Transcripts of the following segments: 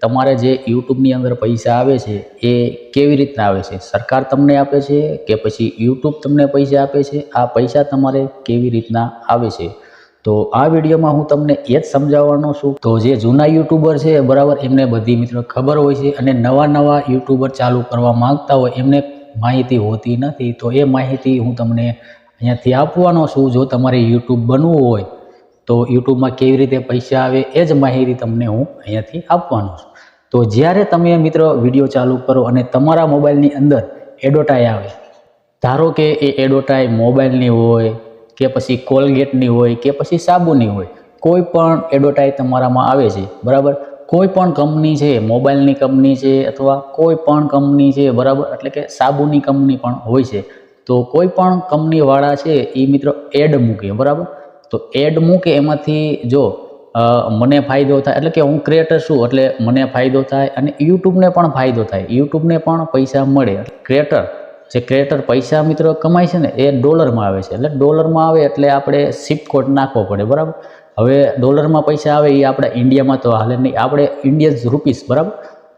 તમારે જે યુટ્યુબની અંદર પૈસા આવે છે એ કેવી રીતના આવે છે? સરકાર તમને આપે છે કે પછી યુટ્યુબ તમને પૈસા આપે છે? આ પૈસા તમારે કેવી રીતના આવે છે? તો આ વિડીયોમાં હું તમને એ જ સમજાવવાનો છું. તો જે જૂના યુટ્યુબર છે બરાબર, એમને બધી મિત્રો ખબર હોય છે, અને નવા યુટ્યુબર ચાલુ કરવા માંગતા હોય એમને માહિતી હોતી નથી. તો એ માહિતી હું તમને અહીંયાથી આપવાનો છું. જો તમારે યુટ્યુબ બનવું હોય તો યુટ્યુબમાં કેવી રીતે પૈસા આવે એ જ માહિતી તમને હું અહીંયાથી આપવાનો છું. તો જ્યારે તમે મિત્રો વિડીયો ચાલુ કરો અને તમારા મોબાઈલની અંદર એડવર્ટાઈઝ આવે, ધારો કે એ એડવર્ટાઈઝ મોબાઈલની હોય કે પછી કોલગેટની હોય કે પછી સાબુની હોય, કોઈ પણ એડવર્ટાઈઝ તમારામાં આવે છે બરાબર, કોઈ પણ કંપની છે, મોબાઈલની કંપની છે અથવા કોઈ પણ કંપની છે બરાબર, એટલે કે સાબુની કંપની પણ હોય છે. તો કોઈ પણ કંપનીવાળા છે એ મિત્રો એડ મૂકે બરાબર. તો એડ મૂકે, એમાંથી જો મને ફાયદો થાય, એટલે કે હું ક્રિએટર છું એટલે મને ફાયદો થાય અને યુટ્યુબને પણ ફાયદો થાય, યુટ્યુબને પણ પૈસા મળે. ક્રિએટર પૈસા મિત્રો કમાય છે ને એ ડોલરમાં આવે છે, એટલે ડોલરમાં આવે એટલે આપણે SWIFT કોડ નાખવો પડે બરાબર. હવે ડોલરમાં પૈસા આવે એ આપણા ઇન્ડિયામાં તો હાલે નહીં, આપણે ઇન્ડિયન રૂપીસ બરાબર.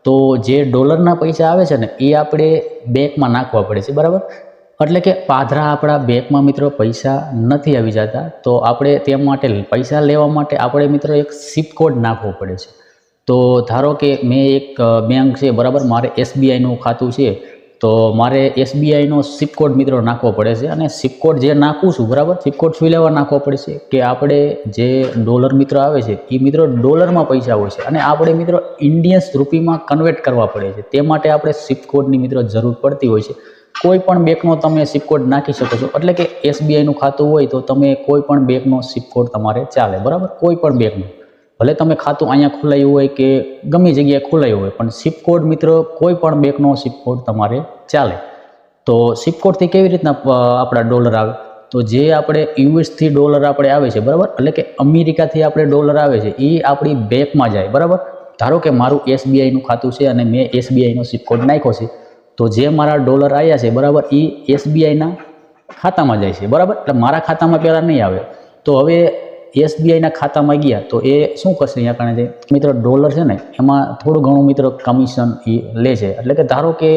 તો જે ડોલરના પૈસા આવે છે ને એ આપણે બેંકમાં નાખવા પડે છે બરાબર. એટલે કે પાધરા આપણા બેંકમાં મિત્રો પૈસા નથી આવી જતા, તો આપણે તે માટે પૈસા લેવા માટે આપણે મિત્રો એક SWIFT કોડ નાખવો પડે છે. તો ધારો કે મેં એક બેંક છે બરાબર, મારે SBIનું ખાતું છે, તો મારે SBIનો SWIFT કોડ મિત્રો નાખવો પડે છે. અને SWIFT કોડ જે નાખું છું બરાબર, SWIFT કોડ શું લેવા નાખવો પડે છે કે આપણે જે ડોલર મિત્રો આવે છે એ મિત્રો ડોલરમાં પૈસા હોય છે અને આપણે મિત્રો ઇન્ડિયન રૂપીમાં કન્વર્ટ કરવા પડે છે. તે માટે આપણે SWIFT કોડની મિત્રો જરૂર પડતી હોય છે. કોઈ પણ બેંકનો તમે SWIFT કોડ નાખી શકો છો, એટલે કે SBIનું ખાતું હોય તો તમે કોઈ પણ બેંકનો SWIFT કોડ તમારે ચાલે બરાબર, કોઈ પણ બેંકનો. ભલે તમે ખાતું અહીંયા ખોલાયું હોય કે ગમે જગ્યાએ ખોલાયું હોય, પણ SWIFT કોડ મિત્રો કોઈ પણ બેંકનો SWIFT કોડ તમારે ચાલે. તો SWIFT કોડથી કેવી રીતના આપણા ડોલર આવે? તો જે આપણે યુએસથી ડોલર આપણે આવે છે બરાબર, એટલે કે અમેરિકાથી આપણે ડોલર આવે છે એ આપણી બેંકમાં જાય બરાબર. ધારો કે મારું SBIનું ખાતું છે અને મેં SBIનો SWIFT કોડ નાખ્યો છે, તો જે મારા ડોલર આવ્યા છે બરાબર એ SBIના ખાતામાં જાય છે બરાબર. એટલે મારા ખાતામાં પહેલાં નહીં આવે. તો હવે SBIના ખાતામાં ગયા તો એ શું કરશે? અહીંયા કારણે મિત્રો ડોલર છે ને એમાં થોડું ઘણું મિત્રો કમિશન એ લે છે. એટલે કે ધારો કે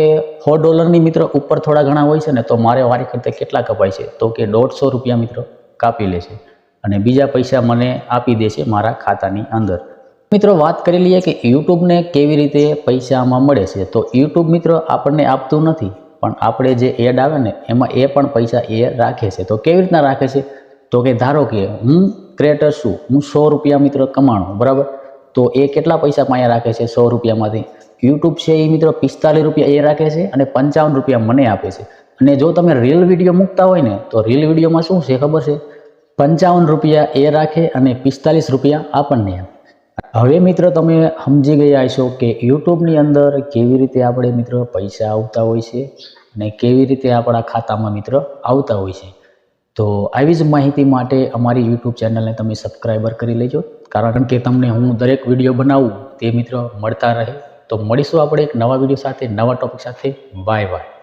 $4 મિત્રો ઉપર થોડા ઘણા હોય છે ને, તો મારે વારી કરતે કેટલા કપાય છે? તો કે $150 મિત્રો કાપી લે છે અને બીજા પૈસા મને આપી દે છે મારા ખાતાની અંદર. મિત્રો વાત કરી લઈએ કે યુટ્યુબને કેવી રીતે પૈસા આમાં મળે છે. તો યુટ્યુબ મિત્રો આપણને આપતું નથી, પણ આપણે જે એડ આવે ને એમાં એ પણ પૈસા એ રાખે છે. તો કેવી રીતના રાખે છે? તો કે ધારો કે હું ક્રિએટર છું, હું $100 મિત્રો કમાણું બરાબર, તો એ કેટલા પૈસા અહીંયા રાખે છે? $100માંથી યુટ્યુબ છે એ મિત્રો $45 એ રાખે છે અને $55 મને આપે છે. અને જો તમે રીલ વિડીયો મૂકતા હોય ને, તો રીલ વિડીયોમાં શું છે ખબર છે? $55 એ રાખે અને $45 આપણને આપે. હવે મિત્રો તમે સમજી ગયા હશો કે યુટ્યુબની અંદર કેવી રીતે આપણે મિત્રો પૈસા આવતા હોય છે અને કેવી રીતે આપણા ખાતામાં મિત્રો આવતા હોય છે. તો આવી જ માહિતી માટે અમારી યુટ્યુબ ચેનલને તમે સબસ્ક્રાઈબર કરી લેજો, કારણ કે તમને હું દરેક વિડીયો બનાવું તે મિત્રો મળતા રહે. તો મળીશું આપણે એક નવા વિડીયો સાથે, નવા ટોપિક સાથે. Bye bye.